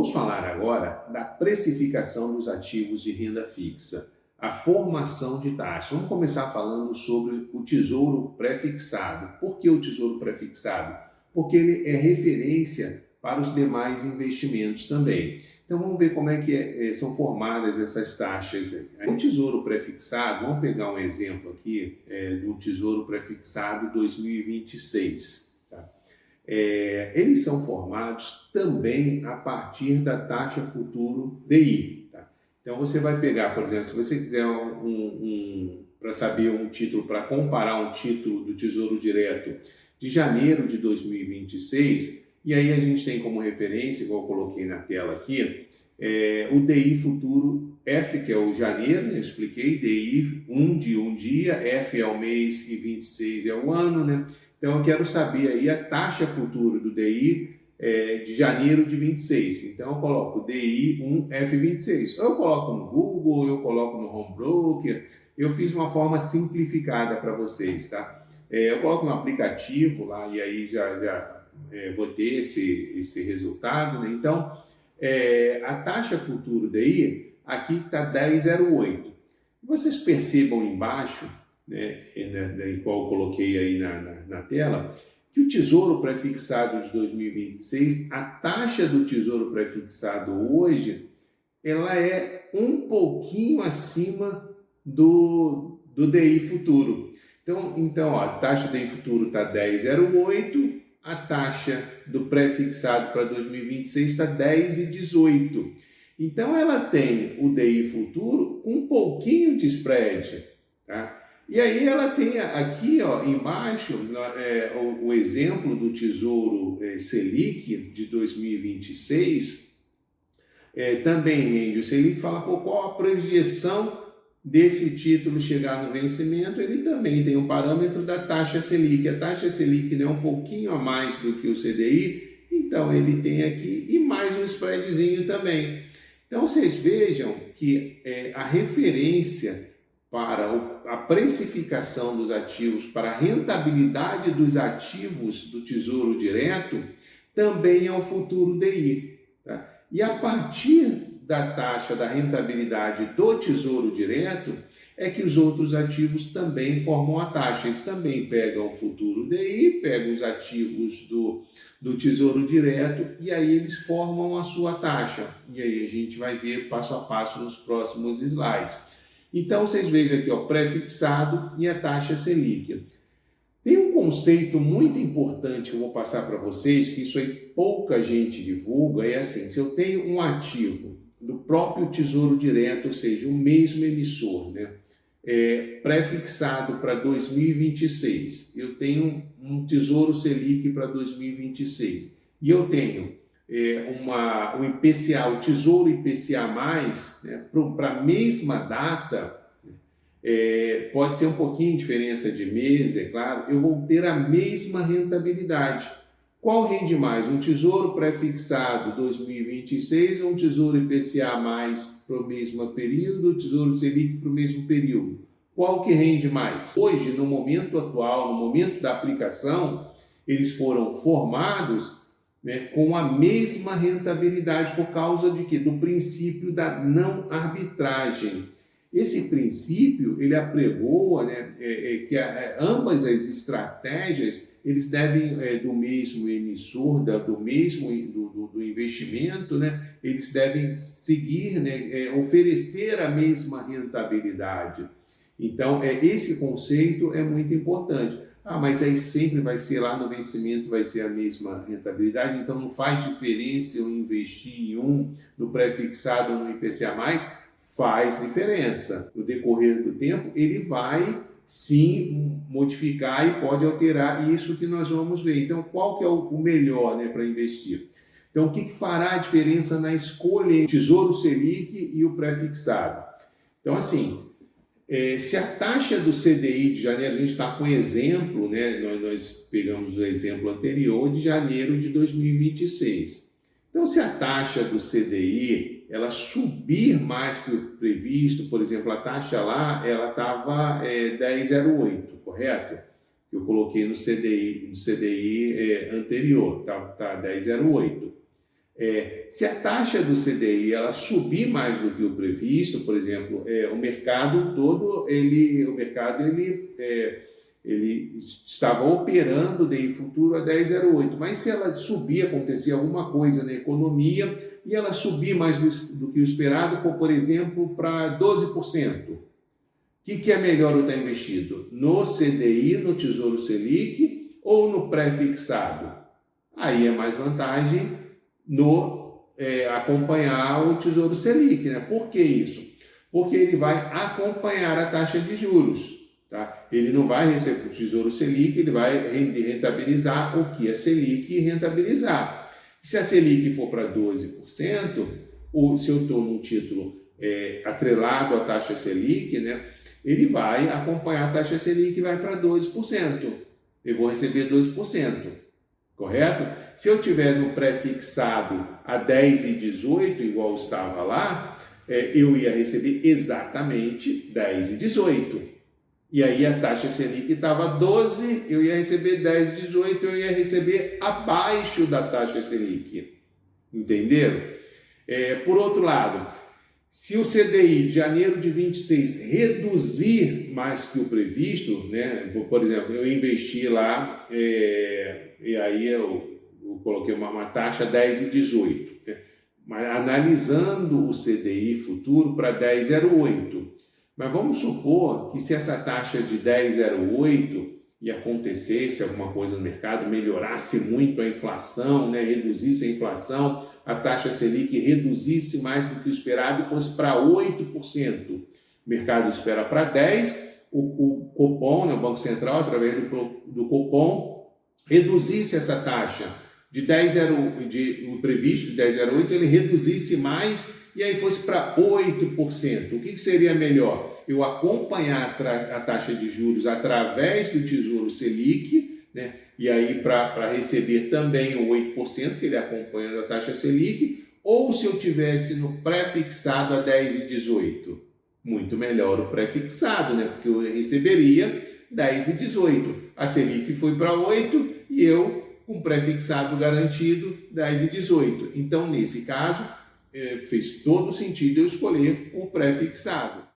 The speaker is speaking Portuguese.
Vamos falar agora da precificação dos ativos de renda fixa, a formação de taxa. Vamos começar falando sobre o tesouro pré-fixado. Por que o tesouro pré-fixado? Porque ele é referência para os demais investimentos também. Então vamos ver como é que são formadas essas taxas. O tesouro pré-fixado, vamos pegar um exemplo aqui do tesouro pré-fixado 2026. Eles são formados também a partir da taxa futuro DI. Tá? Então você vai pegar, por exemplo, se você quiser para saber um título, para comparar um título do Tesouro Direto de janeiro de 2026, e aí a gente tem como referência, igual eu coloquei na tela aqui, o DI futuro F, que é o janeiro, eu expliquei, DI 1 de um dia, F é o mês e 26 é o ano, né? Então eu quero saber aí a taxa futura do DI de janeiro de 26. Então eu coloco DI 1F26. Ou eu coloco no Google, ou eu coloco no Home Broker. Eu fiz uma forma simplificada para vocês, tá? Eu coloco no aplicativo lá e aí já vou ter esse resultado, né? Então, a taxa futuro DI aqui está 10,08. Vocês percebam embaixo, né, qual eu coloquei aí na tela, que o Tesouro Pré-fixado de 2026, a taxa do Tesouro Pré-fixado hoje, ela é um pouquinho acima do DI futuro. Então ó, a taxa do DI futuro está 10,08, a taxa do pré-fixado para 2026 está 10,18. Então ela tem o DI futuro um pouquinho de spread, tá? E aí ela tem aqui, ó, embaixo o exemplo do Tesouro Selic de 2026, também rende. O Selic fala qual a projeção desse título chegar no vencimento. Ele também tem um parâmetro da taxa Selic. A taxa Selic é um pouquinho a mais do que o CDI, então ele tem aqui e mais um spreadzinho também. Então vocês vejam que a referência para a precificação dos ativos, para a rentabilidade dos ativos do Tesouro Direto, também é o futuro DI. Tá? E a partir da taxa da rentabilidade do Tesouro Direto, é que os outros ativos também formam a taxa. Eles também pegam o futuro DI, pegam os ativos do Tesouro Direto e aí eles formam a sua taxa. E aí a gente vai ver passo a passo nos próximos slides. Então, vocês vejam aqui, ó, pré-fixado e a taxa Selic. Tem um conceito muito importante que eu vou passar para vocês, que isso aí pouca gente divulga, é assim, se eu tenho um ativo do próprio Tesouro Direto, ou seja, o mesmo emissor, né, pré-fixado para 2026, eu tenho um Tesouro Selic para 2026, e eu tenho um IPCA, o Tesouro IPCA+, né, para a mesma data, pode ter um pouquinho de diferença de mês, é claro, eu vou ter a mesma rentabilidade. Qual rende mais? Um Tesouro Pré-fixado 2026 ou um Tesouro IPCA+ para o mesmo período, Tesouro Selic para o mesmo período? Qual que rende mais? Hoje, no momento atual, no momento da aplicação, eles foram formados, né, com a mesma rentabilidade por causa de quê? Do princípio da não arbitragem. Esse princípio, ele apregoa, né, que ambas as estratégias, eles devem, do mesmo emissor, do investimento, né, eles devem seguir, né, oferecer a mesma rentabilidade. Então, esse conceito é muito importante. Mas aí sempre vai ser lá no vencimento, vai ser a mesma rentabilidade, então não faz diferença eu investir em um no pré-fixado ou no IPCA+, faz diferença. No decorrer do tempo, ele vai sim modificar e pode alterar isso que nós vamos ver. Então, qual que é o melhor, né, para investir? Então, o que fará a diferença na escolha entre o Tesouro Selic e o pré-fixado? Então, assim, se a taxa do CDI de janeiro, a gente está com exemplo, né, nós pegamos o exemplo anterior de janeiro de 2026. Então, se a taxa do CDI ela subir mais que o previsto, por exemplo, a taxa lá ela estava 10,08, correto? Eu coloquei no CDI anterior, tá 10,08. Se a taxa do CDI ela subir mais do que o previsto, por exemplo, o mercado todo, ele estava operando DI futuro a 10,08, mas se ela subir, acontecer alguma coisa na economia e ela subir mais do que o esperado, for, por exemplo, para 12%, o que é melhor eu estar investido? No CDI, no Tesouro Selic ou no pré-fixado? Aí é mais vantagem acompanhar o Tesouro Selic, né? Por que isso? Porque ele vai acompanhar a taxa de juros. Tá? Ele não vai receber o Tesouro Selic, ele vai rentabilizar o que a Selic rentabilizar. Se a Selic for para 12%, ou se eu estou num título atrelado à taxa Selic, né, ele vai acompanhar a taxa Selic e vai para 12%. Eu vou receber 12%, correto? Se eu tiver no pré-fixado a 10,18, igual estava lá, eu ia receber exatamente 10,18. E aí a taxa Selic estava 12, eu ia receber 10,18, eu ia receber abaixo da taxa Selic. Entenderam? Por outro lado, se o CDI de janeiro de 26 reduzir mais que o previsto, né? Por exemplo, eu investi lá e aí eu coloquei uma taxa 10,18, né? Mas analisando o CDI futuro para 10,08. Mas vamos supor que se essa taxa de 10,08 e acontecesse alguma coisa no mercado, melhorasse muito a inflação, né, reduzisse a inflação, a taxa Selic reduzisse mais do que o esperado e fosse para 8%. O mercado espera para 10%, o Copom, né, o Banco Central, através do Copom, reduzisse essa taxa de 10,08, o previsto de 10,08, ele reduzisse mais e aí fosse para 8%. O que seria melhor? Eu acompanhar a taxa de juros através do Tesouro Selic, né? E aí para receber também o 8%, que ele acompanha a taxa Selic, ou se eu tivesse no pré-fixado a 10,18. Muito melhor o pré-fixado, né? Porque eu receberia 10,18. A Selic foi para 8 e eu, com pré-fixado garantido, 10,18. Então, nesse caso, fez todo sentido eu escolher o pré-fixado.